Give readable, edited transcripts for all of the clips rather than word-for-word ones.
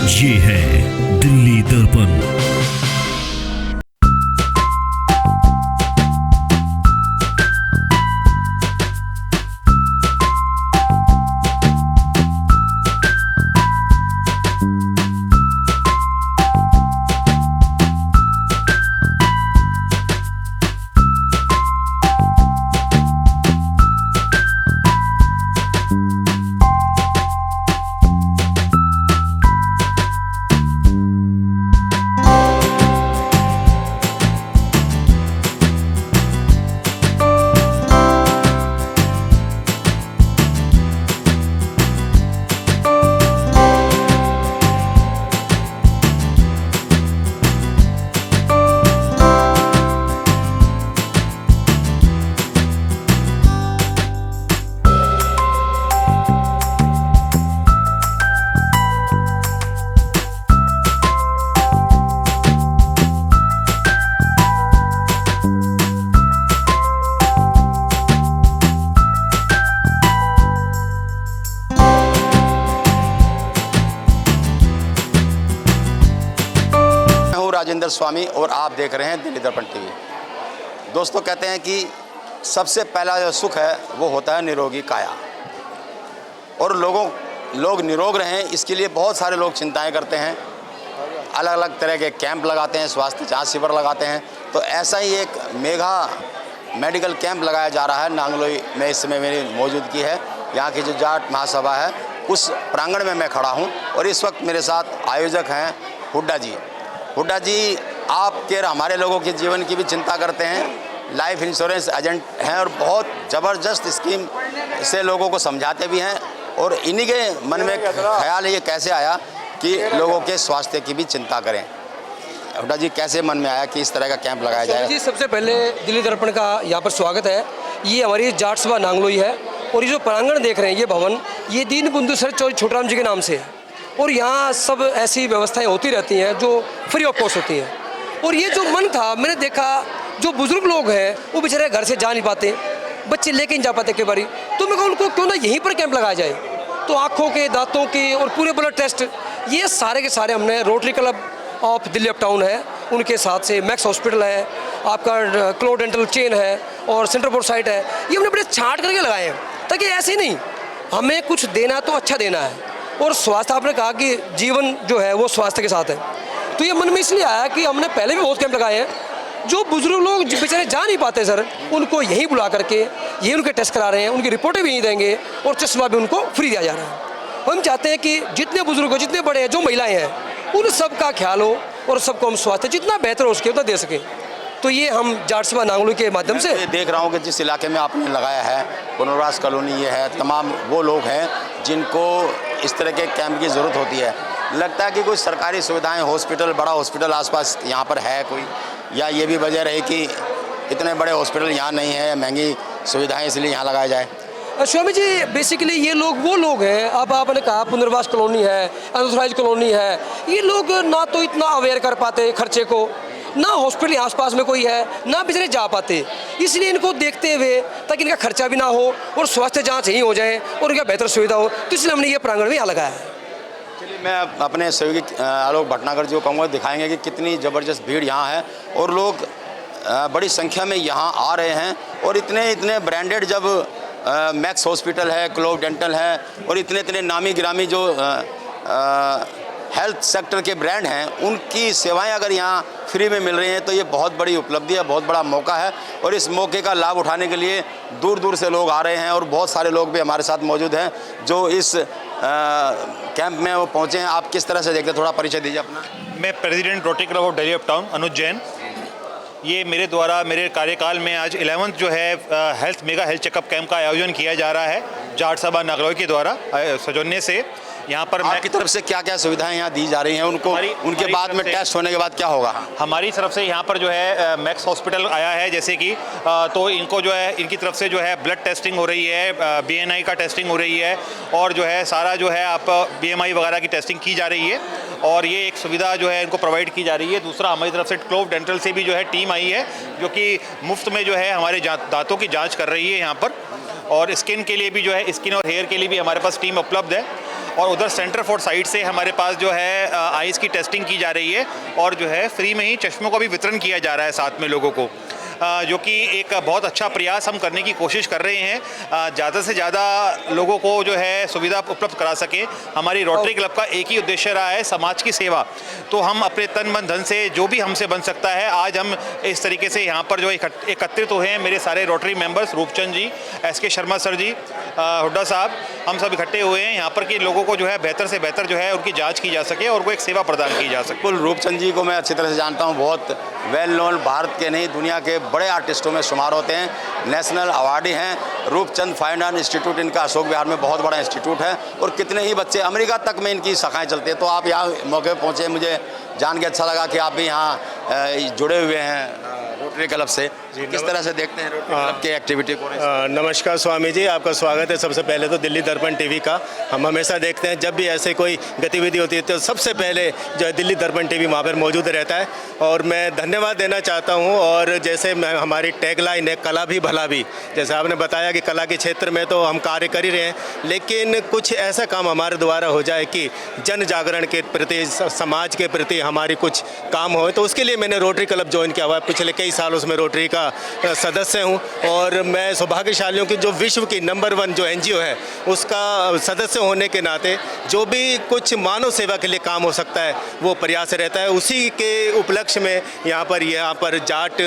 ये है दिल्ली दर्पण। राजेंद्र स्वामी और आप देख रहे हैं दिल्ली दर्पण टीवी। दोस्तों, कहते हैं कि सबसे पहला जो सुख है वो होता है निरोगी काया, और लोग निरोग रहें इसके लिए बहुत सारे लोग चिंताएं करते हैं, अलग अलग तरह के कैंप लगाते हैं, स्वास्थ्य जांच शिविर लगाते हैं। तो ऐसा ही एक मेगा मेडिकल कैंप लगाया जा रहा है नांगलोई में। इस समय मेरी मौजूदगी है, यहाँ की जो जाट महासभा है उस प्रांगण में मैं खड़ा हूँ, और इस वक्त मेरे साथ आयोजक हैं हुड्डा जी। हुड्डा जी, आपके हमारे लोगों के जीवन की भी चिंता करते हैं, लाइफ इंश्योरेंस एजेंट हैं, और बहुत ज़बरदस्त स्कीम से लोगों को समझाते भी हैं। और इन्हीं के मन में ख्याल ये कैसे आया कि लोगों के स्वास्थ्य की भी चिंता करें? हुड्डा जी, कैसे मन में आया कि इस तरह का कैंप लगाया जाए? जी, सबसे पहले दिल्ली दर्पण का यहाँ पर स्वागत है। ये हमारी जाट सभा नांगलोई है, और ये जो प्रांगण देख रहे हैं ये भवन, ये दीनबंधु सर छोटराम जी के नाम से है। और यहाँ सब ऐसी व्यवस्थाएं होती रहती हैं जो फ्री ऑफ कॉस्ट होती हैं। और ये जो मन था, मैंने देखा जो बुजुर्ग लोग हैं वो बेचारे घर से जा नहीं पाते, बच्चे लेके नहीं जा पाते कई बारी, तो मैं कहूँ उनको क्यों ना यहीं पर कैंप लगाया जाए। तो आँखों के, दांतों के और पूरे ब्लड टेस्ट, ये सारे के सारे हमने rotary club of Delhi up town है, उनके साथ से मैक्स हॉस्पिटल है, आपका क्लो डेंटल चेन है, और सेंटर बोर्ड साइट है, ये हमने बड़े छांट करके लगाए हैं, ताकि ऐसे नहीं, हमें कुछ देना तो अच्छा देना है। और स्वास्थ्य, आपने कहा कि जीवन जो है वो स्वास्थ्य के साथ है, तो ये मन में इसलिए आया कि हमने पहले भी बहुत कैंप लगाए हैं। जो बुजुर्ग लोग बेचारे जा नहीं पाते सर, उनको यहीं बुला करके ये उनके टेस्ट करा रहे हैं, उनकी रिपोर्टें भी यहीं देंगे, और चश्मा भी उनको फ्री दिया जा रहा है। हम चाहते हैं कि जितने बुजुर्ग हो, जितने बड़े हैं, जो महिलाएं हैं, उन सब का ख्याल हो, और सबको हम स्वास्थ्य जितना बेहतर हो सके उतना दे सकें। तो ये हम जाट सभा नांगलोई के माध्यम से देख रहा हूँ कि जिस इलाके में आपने लगाया है, पुनर्वास कॉलोनी ये है, तमाम वो लोग हैं जिनको इस तरह के कैंप की ज़रूरत होती है। लगता है कि कुछ सरकारी सुविधाएं, हॉस्पिटल, बड़ा हॉस्पिटल आसपास यहाँ पर है कोई, या ये भी वजह रही कि इतने बड़े हॉस्पिटल यहाँ नहीं है, महंगी सुविधाएं, इसलिए यहाँ लगाया जाए? स्वामी जी, बेसिकली ये लोग वो लोग हैं, अब आपने कहा पुनर्वास कॉलोनी है, अनऑथराइज्ड कॉलोनी है, ये लोग ना तो इतना अवेयर कर पाते खर्चे को, ना हॉस्पिटल आसपास में कोई है, ना बेचारे जा पाते, इसलिए इनको देखते हुए, ताकि इनका खर्चा भी ना हो और स्वास्थ्य जांच यहीं हो जाए और इनका बेहतर सुविधा हो, तो इसलिए हमने ये प्रांगण में यहाँ लगाया है। चलिए, मैं अपने सहयोगी आलोक भटनागर जी को कहूँगा, दिखाएंगे कि कितनी ज़बरदस्त भीड़ यहाँ है, और लोग बड़ी संख्या में यहाँ आ रहे हैं। और इतने ब्रांडेड, जब मैक्स हॉस्पिटल है, क्लो डेंटल है, और इतने नामी गिरामी जो हेल्थ सेक्टर के ब्रांड हैं, उनकी सेवाएं अगर यहाँ फ्री में मिल रही हैं तो ये बहुत बड़ी उपलब्धि है, बहुत बड़ा मौका है। और इस मौके का लाभ उठाने के लिए दूर दूर से लोग आ रहे हैं, और बहुत सारे लोग भी हमारे साथ मौजूद हैं जो इस कैंप में वो पहुँचे हैं। आप किस तरह से देखते हैं, थोड़ा परिचय दीजिए अपना। मैं president Rotary club of Delhi uptown Anuj Jain. ये मेरे द्वारा मेरे कार्यकाल में आज 11th जो है मेगा हेल्थ चेकअप कैंप का आयोजन किया जा रहा है जाट सभा नांगलोई के द्वारा सौजन्य से। यहाँ पर आपकी तरफ से क्या क्या सुविधाएं यहाँ दी जा रही हैं उनको, उनके बाद में टेस्ट होने के बाद क्या होगा? हमारी तरफ से यहाँ पर जो है मैक्स हॉस्पिटल आया है, जैसे कि तो इनको जो है इनकी तरफ से जो है ब्लड टेस्टिंग हो रही है, BNI का टेस्टिंग हो रही है, और जो है सारा जो है आप BMI वगैरह की टेस्टिंग की जा रही है, और ये एक सुविधा जो है इनको प्रोवाइड की जा रही है। दूसरा, हमारी तरफ से क्लोव डेंटल से भी जो है टीम आई है जो कि मुफ्त में जो है हमारे दांतों की जाँच कर रही है यहाँ पर, और स्किन के लिए भी जो है, स्किन और हेयर के लिए भी हमारे पास टीम उपलब्ध है। और उधर सेंटर फोर्ट साइड से हमारे पास जो है आइज़ की टेस्टिंग की जा रही है और जो है फ्री में ही चश्मों का भी वितरण किया जा रहा है साथ में लोगों को, जो कि एक बहुत अच्छा प्रयास हम करने की कोशिश कर रहे हैं, ज़्यादा से ज़्यादा लोगों को जो है सुविधा उपलब्ध करा सकें। हमारी रोटरी क्लब का एक ही उद्देश्य रहा है, समाज की सेवा। तो हम अपने तन मन धन से जो भी हमसे बन सकता है, आज हम इस तरीके से यहाँ पर जो एकत्रित हुए हैं, मेरे सारे रोटरी मेंबर्स, रूपचंद जी, SK शर्मा सर जी, हुड्डा साहब, हम सब इकट्ठे हुए हैं यहाँ पर कि लोगों को जो है बेहतर से बेहतर जो है उनकी जाँच की जा सके और वो एक सेवा प्रदान की जा सके। बिल्कुल, रूपचंद जी को मैं अच्छी तरह से जानता हूँ, बहुत वेल नोन, भारत के नहीं दुनिया के बड़े आर्टिस्टों में शुमार होते हैं, नेशनल अवार्डी हैं। रूपचंद फाइन आर्ट इंस्टीट्यूट इनका अशोक विहार में बहुत बड़ा इंस्टीट्यूट है और कितने ही बच्चे अमेरिका तक में इनकी शाखाएं चलती हैं। तो आप यहाँ मौके पर पहुँचे, मुझे जान के अच्छा लगा कि आप भी यहाँ जुड़े हुए हैं रोटरी क्लब से। किस तरह से देखते हैं रोटरी क्लब की एक्टिविटी को? नमस्कार स्वामी जी, आपका स्वागत है। सबसे पहले तो दिल्ली दर्पण टीवी का हम हमेशा देखते हैं, जब भी ऐसे कोई गतिविधि होती है तो सबसे पहले जो है दिल्ली दर्पण टीवी वहाँ पर मौजूद रहता है और मैं धन्यवाद देना चाहता हूँ। और जैसे हमारी टैगलाइन है, कला भी भला भी, जैसे आपने बताया कि कला के क्षेत्र में तो हम कार्य कर ही रहे हैं, लेकिन कुछ ऐसा काम हमारे द्वारा हो जाए कि जन जागरण के प्रति, समाज के प्रति हमारी कुछ काम हो, तो उसके लिए मैंने रोटरी क्लब ज्वाइन किया हुआ है। पिछले कई सालों से मैं रोटरी का सदस्य हूं और मैं सौभाग्यशाली हूं कि जो विश्व की नंबर 1 जो NGO है उसका सदस्य होने के नाते जो भी कुछ मानव सेवा के लिए काम हो सकता है वो प्रयास रहता है। उसी के उपलक्ष्य में यहाँ पर जाट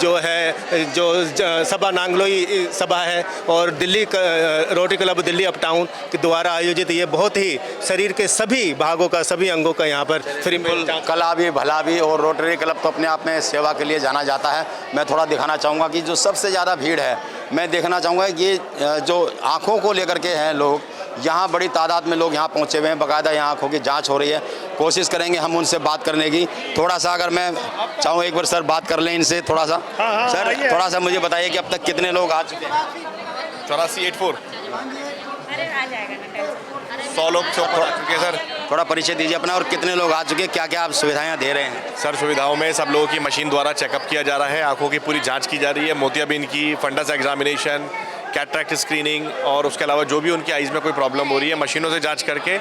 जो है, जो सभा नांगलोई सभा है और Delhi rotary club Delhi up town के द्वारा आयोजित ये बहुत ही शरीर के सभी भागों का, सभी अंगों का यहाँ पर फ्री में कला भी भला भी। और रोटरी क्लब तो अपने आप में सेवा के लिए जाना जाता है। मैं थोड़ा दिखाना चाहूँगा कि जो सबसे ज़्यादा भीड़ है, मैं देखना चाहूँगा कि ये जो आँखों को लेकर के हैं लोग, यहाँ बड़ी तादाद में लोग यहाँ पहुँचे हुए हैं, बाकायदा यहाँ आँखों की जांच हो रही है। कोशिश करेंगे हम उनसे बात करने की। थोड़ा सा अगर मैं चाहूँ एक बार सर बात कर लें इनसे थोड़ा सा। सर थोड़ा सा मुझे बताइए कि अब तक कितने लोग आ चुके हैं? 8484 100 लोग आ चुके हैं सर। थोड़ा परिचय दीजिए अपना और कितने लोग आ चुके हैं, क्या क्या आप सुविधाएं दे रहे हैं? सर सुविधाओं में सब लोगों की मशीन द्वारा चेकअप किया जा रहा है, आंखों की पूरी जांच की जा रही है, मोतियाबिंद की, फंडस एग्जामिनेशन, कैटरेक्ट स्क्रीनिंग और उसके अलावा जो भी उनकी आइज़ में कोई प्रॉब्लम हो रही है मशीनों से जांच करके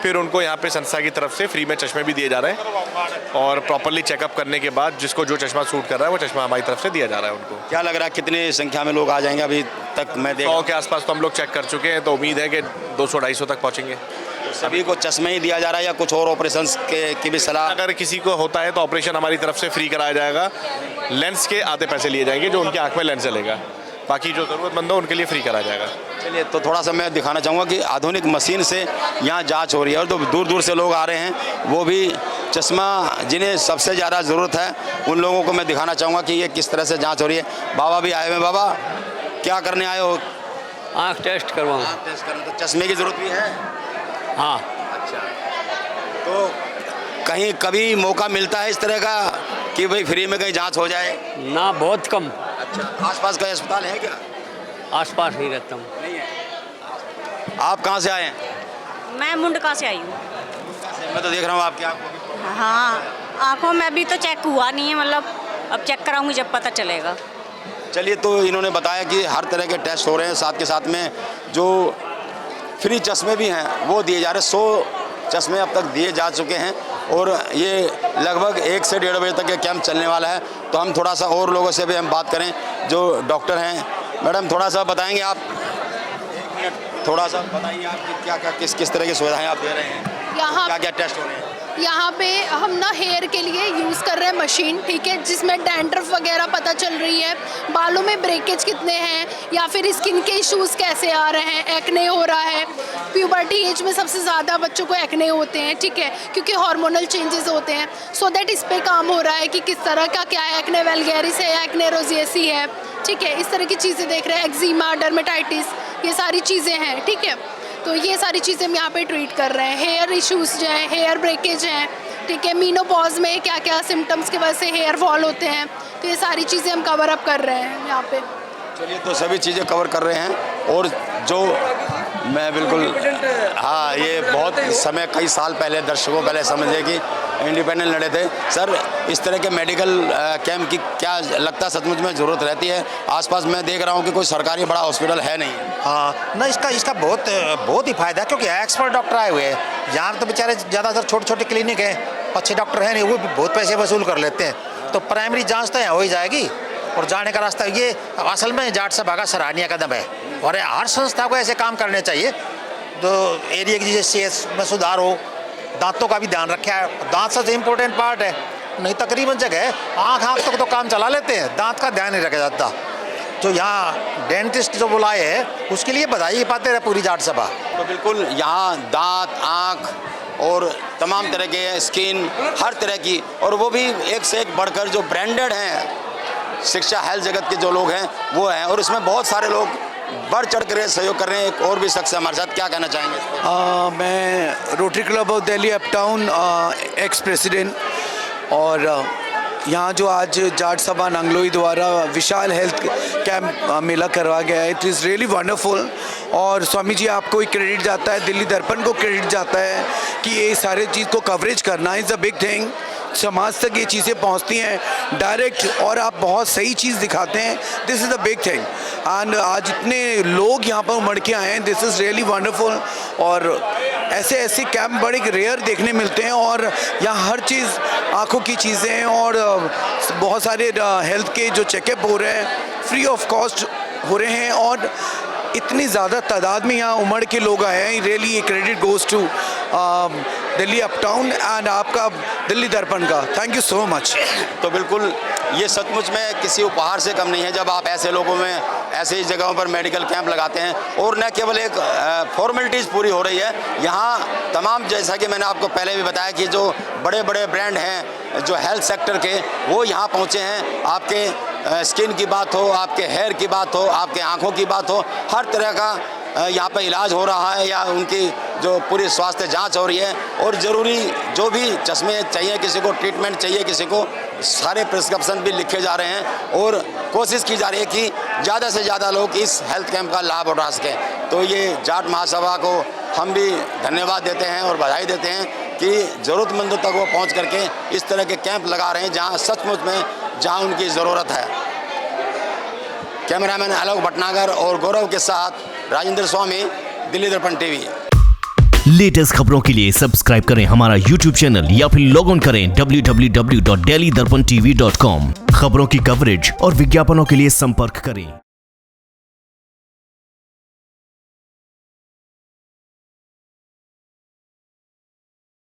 फिर उनको यहाँ पे संस्था की तरफ से फ्री में चश्मे भी दिए जा रहे हैं और प्रॉपरली चेकअप करने के बाद जिसको जो चश्मा सूट कर रहा है वो चश्मा हमारी तरफ से दिया जा रहा है उनको। क्या लग रहा है कितनी संख्या में लोग आ जाएंगे? अभी तक मैं 100 के आसपास तो हम लोग चेक कर चुके हैं, तो उम्मीद है कि 200-250 तक पहुँचेंगे। सभी को चश्मे ही दिया जा रहा है या कुछ और ऑपरेशन की भी सलाह? अगर किसी को होता है तो ऑपरेशन हमारी तरफ से फ्री कराया जाएगा, लेंस के आधे पैसे लिए जाएंगे, जो उनकी आँख में लेंस चलेगा, बाकी जो ज़रूरतमंद हो उनके लिए फ्री कराया जाएगा। चलिए, तो थोड़ा सा मैं दिखाना चाहूँगा कि आधुनिक मशीन से यहाँ जांच हो रही है और तो दूर दूर से लोग आ रहे हैं, वो भी चश्मा जिन्हें सबसे ज़्यादा ज़रूरत है उन लोगों को मैं दिखाना चाहूँगा कि ये किस तरह से जांच हो रही है। बाबा भी आए हुए हैं। बाबा क्या करने आए हो? आँख टेस्ट करवाऊँ। आँख टेस्ट करना, तो चश्मे की ज़रूरत भी है? हाँ। अच्छा, तो कहीं कभी मौका मिलता है इस तरह का कि भाई फ्री में कहीं जांच हो जाए? ना, बहुत कम। अच्छा, आसपास का अस्पताल है क्या? आसपास ही रहता हूँ। नहीं है। आप कहाँ से आए हैं? मैं मुंडका से आई हूँ। मैं तो देख रहा हूँ आपकी आँखों। हाँ, आँखों में अभी तो चेक हुआ नहीं है, मतलब अब चेक कराऊंगी जब पता चलेगा। चलिए, तो इन्होंने बताया कि हर तरह के टेस्ट हो रहे हैं, साथ के साथ में जो फ्री चश्मे भी हैं वो दिए जा रहे हैं। 100 चश्मे अब तक दिए जा चुके हैं और ये लगभग 1 से 1.5 बजे तक ये कैंप चलने वाला है। तो हम थोड़ा सा और लोगों से भी हम बात करें जो डॉक्टर हैं। मैडम थोड़ा सा बताएंगे आप? 1 मिनट, थोड़ा सा बताइए आप कि क्या क्या किस तरह की सुविधाएं आप दे रहे हैं, यहाँ क्या क्या टेस्ट हो रहे हैं? यहाँ पे हम ना हेयर के लिए यूज़ कर रहे हैं मशीन, ठीक है, जिसमें डैंड्रफ वगैरह पता चल रही है, बालों में ब्रेकेज कितने हैं या फिर स्किन के इश्यूज़ कैसे आ रहे हैं, एक्ने हो रहा है। प्यूबर्टी एज में सबसे ज़्यादा बच्चों को एक्ने होते हैं, ठीक है, क्योंकि हार्मोनल चेंजेस होते हैं। सो दैट इस पे काम हो रहा है कि किस तरह का क्या है, एक्ने वेलगेरिस है या एक्ने रोजिएसी है, ठीक है, इस तरह की चीज़ें देख रहे हैं, एक्जिमा, डर्मेटाइटिस, ये सारी चीज़ें हैं, ठीक है। तो ये सारी चीज़ें हम यहाँ पे ट्रीट कर रहे हैं। हेयर इश्यूज़ जो हैं, हेयर ब्रेकेज हैं, ठीक है, मीनोपॉज में क्या क्या सिम्टम्स की वजह से हेयर फॉल होते हैं, तो ये सारी चीज़ें हम कवर अप कर रहे हैं यहाँ पे। चलिए, तो सभी चीज़ें कवर कर रहे हैं और जो मैं बिल्कुल हाँ, ये बहुत समय कई साल पहले, दर्शकों पहले समझे कि इंडिपेंडेंट लड़े थे। सर, इस तरह के मेडिकल कैंप की क्या लगता है सचमुच में ज़रूरत रहती है? आसपास मैं देख रहा हूँ कि कोई सरकारी बड़ा हॉस्पिटल है नहीं। हाँ ना, इसका बहुत ही फायदा है, क्योंकि एक्सपर्ट डॉक्टर आए हुए हैं। यहाँ तो बेचारे ज़्यादातर छोटे छोटे क्लिनिक हैं, अच्छे डॉक्टर हैं नहीं, वो भी बहुत पैसे वसूल कर लेते हैं। तो प्राइमरी जांच तो यहाँ हो ही जाएगी और जाने का रास्ता ये असल में जाट सभा का सराहनीय कदम है। और हर संस्था को ऐसे काम करने चाहिए। तो एरिया की जैसे सेहत में सुधार हो, दांतों का भी ध्यान रखा है। दांत सबसे इम्पोर्टेंट पार्ट है, नहीं तकरीबन जगह आँख तक तो काम चला लेते हैं, दांत का ध्यान नहीं रखा जाता। जो यहाँ डेंटिस्ट जो बुलाए हैं उसके लिए बधाई पाते रहे पूरी जाट सभा। तो बिल्कुल यहाँ दांत, आँख और तमाम तरह के स्किन, हर तरह की, और वो भी एक से एक बढ़कर जो ब्रांडेड हैं, शिक्षा हेल्थ जगत के जो लोग हैं वो हैं, और इसमें बहुत सारे लोग बढ़ चढ़ कर सहयोग कर रहे हैं। एक और भी शख्स हमारे साथ, क्या कहना चाहेंगे? मैं rotary club of Delhi uptown ex president, और यहाँ जो आज जाट सभा नांगलोई द्वारा विशाल हेल्थ कैंप मेला करवा गया है, इट इज़ रियली वंडरफुल। और स्वामी जी आपको ही क्रेडिट जाता है, दिल्ली दर्पण को क्रेडिट जाता है कि ये सारे चीज़ को कवरेज करना इज़ अ बिग थिंग। समाज तक ये चीज़ें पहुंचती हैं डायरेक्ट, और आप बहुत सही चीज़ दिखाते हैं। This is the big thing. And आज इतने लोग यहाँ पर उमड़ के आए हैं, दिस इज़ रियली वंडरफुल। और ऐसे कैंप बड़े रेयर देखने मिलते हैं, और यहाँ हर चीज़ आँखों की चीज़ें और बहुत सारे हेल्थ के जो चेकअप हो रहे हैं फ्री ऑफ कॉस्ट हो रहे हैं, और इतनी ज़्यादा तादाद में यहाँ उमड़ के लोग आए हैं। Really credit goes to Delhi uptown and आपका दिल्ली दर्पण का। Thank you so much. तो बिल्कुल ये सचमुच में किसी उपहार से कम नहीं है जब आप ऐसे लोगों में, ऐसे ही जगहों पर मेडिकल कैंप लगाते हैं। और न केवल एक फॉर्मेलिटीज़ पूरी हो रही है यहाँ तमाम, जैसा कि मैंने आपको पहले भी बताया कि जो बड़े बड़े ब्रांड हैं जो हेल्थ सेक्टर के, वो यहाँ पहुँचे हैं। आपके स्किन की बात हो, आपके हेयर की बात हो, आपके आँखों की बात हो, हर तरह का यहाँ पर इलाज हो रहा है, या उनकी जो पूरी स्वास्थ्य जांच हो रही है। और ज़रूरी जो भी चश्मे चाहिए, किसी को ट्रीटमेंट चाहिए, किसी को, सारे प्रिस्क्रिप्शन भी लिखे जा रहे हैं, और कोशिश की जा रही है कि ज़्यादा से ज़्यादा लोग इस हेल्थ कैंप का लाभ उठा सकें। तो ये जाट महासभा को हम भी धन्यवाद देते हैं और बधाई देते हैं कि ज़रूरतमंदों तक वो पहुँच करके इस तरह के कैंप लगा रहे हैं जहाँ सचमुच में जहाँ उनकी ज़रूरत है। कैमरामैन आलोक भटनागर और गौरव के साथ राजेंद्र स्वामी, दिल्ली दर्पण टीवी। लेटेस्ट खबरों के लिए सब्सक्राइब करें हमारा YouTube चैनल या फिर लॉग ऑन करें www.delhidarpantv.com। खबरों की कवरेज और विज्ञापनों के लिए संपर्क करें।